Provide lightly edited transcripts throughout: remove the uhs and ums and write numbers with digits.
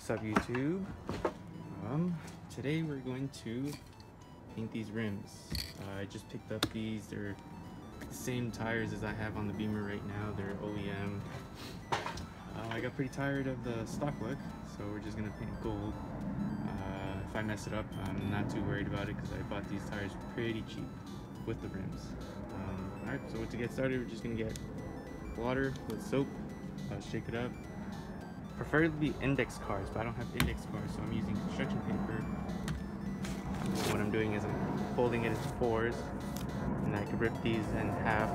What's up, YouTube? Today we're going to paint these rims. I just picked up these. They're the same tires as I have on the Beamer right now. They're OEM. I got pretty tired of the stock look, so we're just gonna paint it gold. If I mess it up, I'm not too worried about it because I bought these tires pretty cheap with the rims. Alright, so to get started, we're just gonna get water with soap, shake it up. Preferably index cards, but I don't have index cards, so I'm using construction paper. What I'm doing is I'm folding it into fours, and I can rip these in half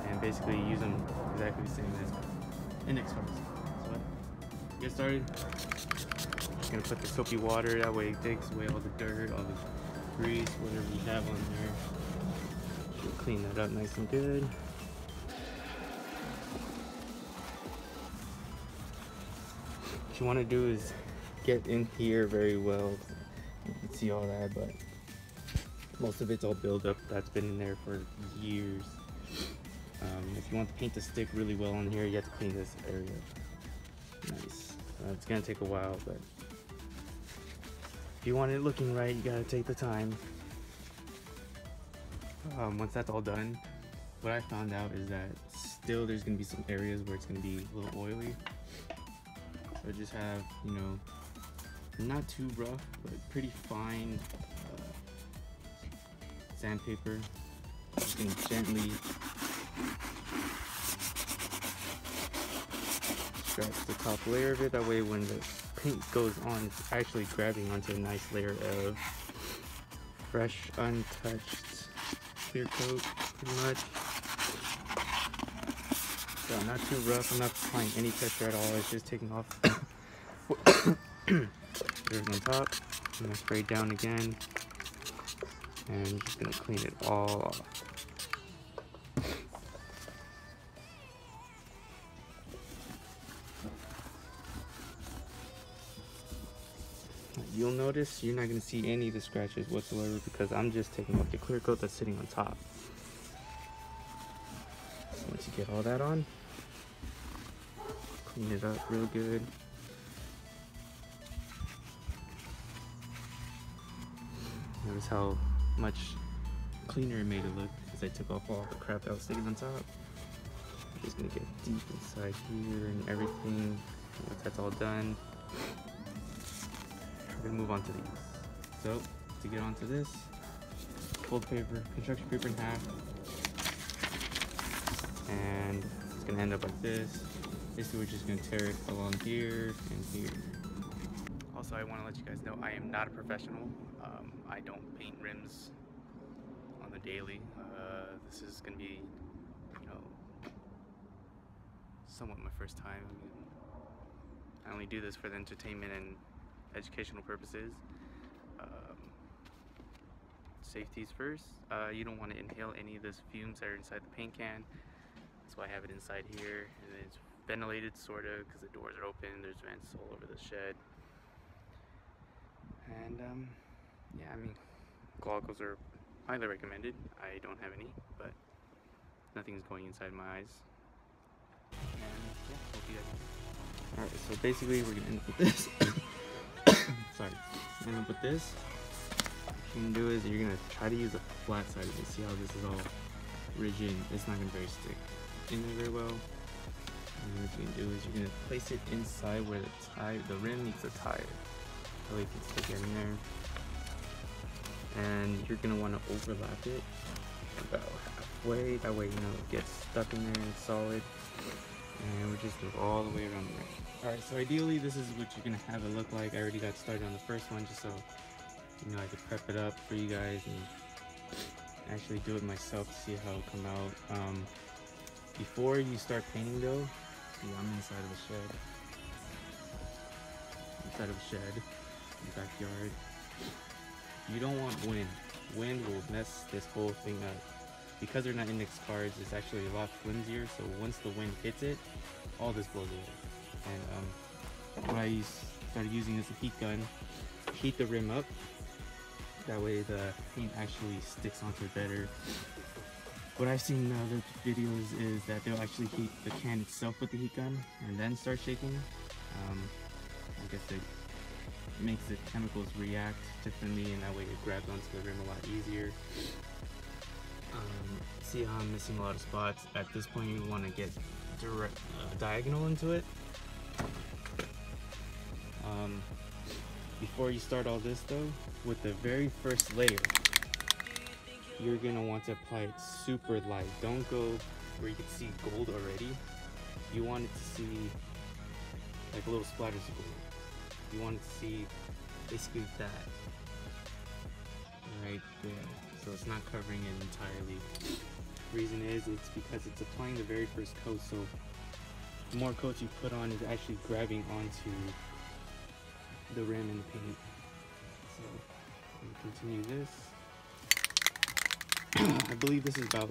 and basically use them exactly the same as index cards. So to get started, just gonna put the soapy water, that way it takes away all the dirt, all the grease, whatever you have on there. Should clean that up nice and good. What you want to do is get in here very well. You can see all that, but most of it's all built up. That's been in there for years. If you want the paint to stick really well in here, you have to clean this area. Nice. It's gonna take a while, but if you want it looking right, you gotta take the time. Once that's all done, what I found out is that still there's gonna be some areas where it's gonna be a little oily. So just have, you know, not too rough, but pretty fine sandpaper. You can gently scratch the top layer of it. That way when the paint goes on, it's actually grabbing onto a nice layer of fresh, untouched clear coat, pretty much. So not too rough, I'm not applying any pressure at all, it's just taking off dirt on top. I'm gonna spray down again, and I'm just gonna clean it all off. You'll notice you're not gonna see any of the scratches whatsoever because I'm just taking off the clear coat that's sitting on top. Once you get all that on, clean it up real good. Notice how much cleaner it made it look because I took off all the crap that was sitting on top. I'm just gonna get deep inside here and everything. Once that's all done, we're gonna move on to these. So to get onto this, fold paper, construction paper in half. And it's gonna end up like this. Basically, we're just gonna tear it along here and here. Also, I want to let you guys know I am not a professional. I don't paint rims on the daily. This is gonna be, you know, somewhat my first time. I mean, I only do this for the entertainment and educational purposes. Safety's first. You don't want to inhale any of those fumes that are inside the paint can. That's why I have it inside here, and it's ventilated sort of because the doors are open. There's vents all over the shed, and yeah, I mean, goggles are highly recommended. I don't have any, but nothing's going inside my eyes. And yeah, hope you guys. All right, so basically we're gonna end up with this. Sorry, end up with this. What you're gonna do is you're gonna try to use a flat side of it. See how this is all rigid? It's not gonna very stick in there very well. And what you're gonna do is you're gonna place it inside where the rim meets the tire. That way you can stick it in there. And you're gonna want to overlap it about halfway. That way, you know, it gets stuck in there and it's solid. And we're just go all the way around the rim. Alright, so ideally this is what you're gonna have it look like. I already got started on the first one just so, you know, I could prep it up for you guys and actually do it myself to see how it'll come out. Before you start painting though, see, I'm inside of a shed. Inside of a shed, in the backyard. You don't want wind. Wind will mess this whole thing up. Because they're not index cards, it's actually a lot flimsier, so once the wind hits it, all this blows away. And what I started using is a heat gun. Heat the rim up. That way the paint actually sticks onto it better. What I've seen in other videos is that they'll actually heat the can itself with the heat gun and then start shaking. I guess it makes the chemicals react differently, and that way it grabs onto the rim a lot easier. See how I'm missing a lot of spots? At this point you want to get direct, diagonal into it. Before you start all this though, with the very first layer, you're going to want to apply it super light. Don't go where you can see gold already. You want it to see like little splatters of gold. You want it to see basically that right there. So it's not covering it entirely. The reason is it's because it's applying the very first coat, so the more coats you put on is actually grabbing onto the rim and the paint. So I'm gonna continue this. I believe this is about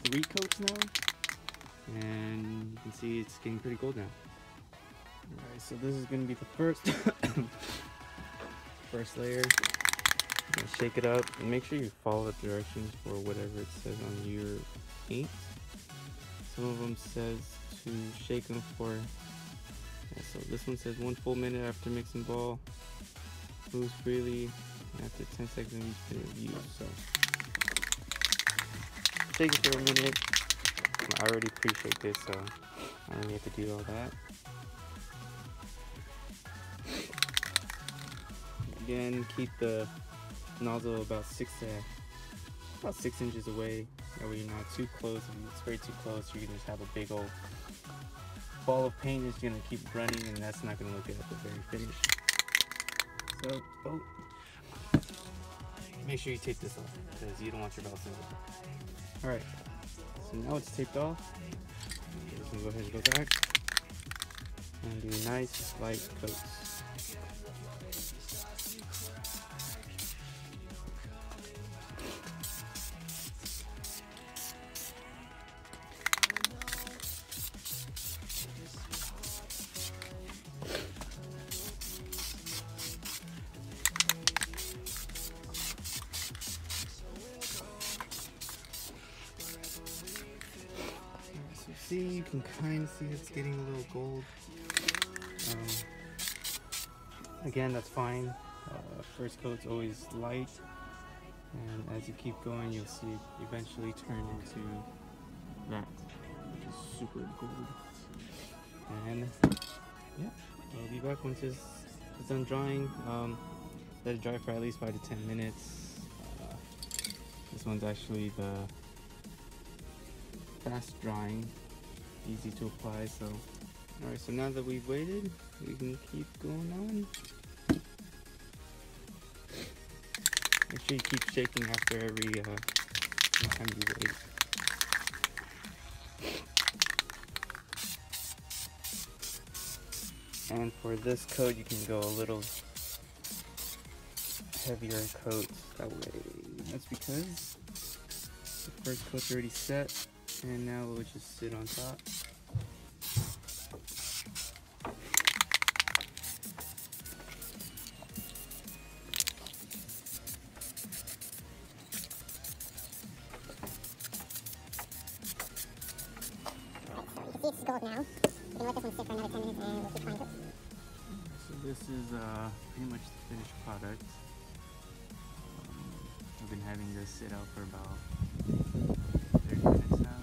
3 coats now, and you can see it's getting pretty gold now. Alright, so this is gonna be the first first layer. Shake it up and make sure you follow the directions for whatever it says on your paint. Some of them says to shake them for, so this one says 1 full minute after mixing ball, moves freely after 10 seconds of each minute of use. So shake it for a minute. I already pre-shake this, so I don't really have to do all that. Again, keep the nozzle about 6 inches away. That way you're not too close. If you spray too close, you can just have a big old ball of paint that's gonna keep running, and that's not gonna look good at the very finish. So, make sure you tape this off because you don't want your valve symbol. All right. So now it's taped off. I'm just gonna go ahead and go back and do nice light coats. See, you can kind of see it's getting a little gold. Again, that's fine. First coat's always light, and as you keep going, you'll see it eventually turn into that, which is super gold. And yeah, I'll be back once it's done drying. Let it dry for at least 5 to 10 minutes. This one's actually the fast drying. Easy to apply. So alright, so now that we've waited, we can keep going on. Make sure you keep shaking after every time you wait. And for this coat, you can go a little heavier coat that way. That's because the first coat's already set, and now we'll just sit on top. It's gold now. You can let this one sit for another 10 minutes and we'll keep trying to. So this is pretty much the finished product. I've been having this sit out for about 30 minutes now.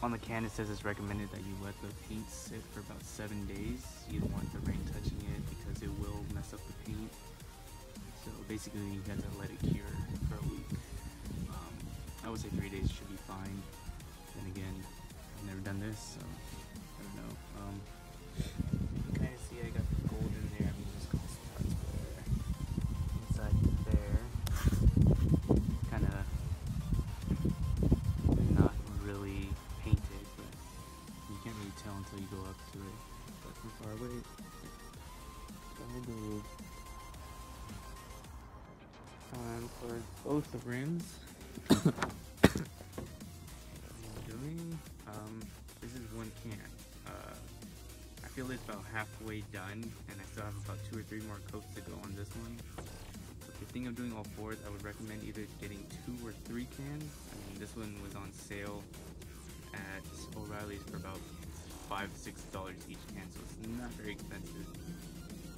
On the can it says it's recommended that you let the paint sit for about 7 days. You don't want the rain touching it because it will mess up the paint. So basically you got to let it cure for a week. I would say 3 days should be fine. Then again, I've never done this, so I don't know. You can kind of see I got the gold in there. I'm just going to start there. Inside there, kind of not really painted, but you can't really tell until you go up to it. But from far away, it's all gold. For both the rims. This is one can. I feel it's about halfway done, and I still have about 2 or 3 more coats to go on this one. So if you're thinking of doing all 4s, I would recommend either getting 2 or 3 cans. I mean, this one was on sale at O'Reilly's for about $5-6 each can, so it's not very expensive.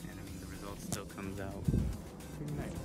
And I mean, the result still comes out pretty nice.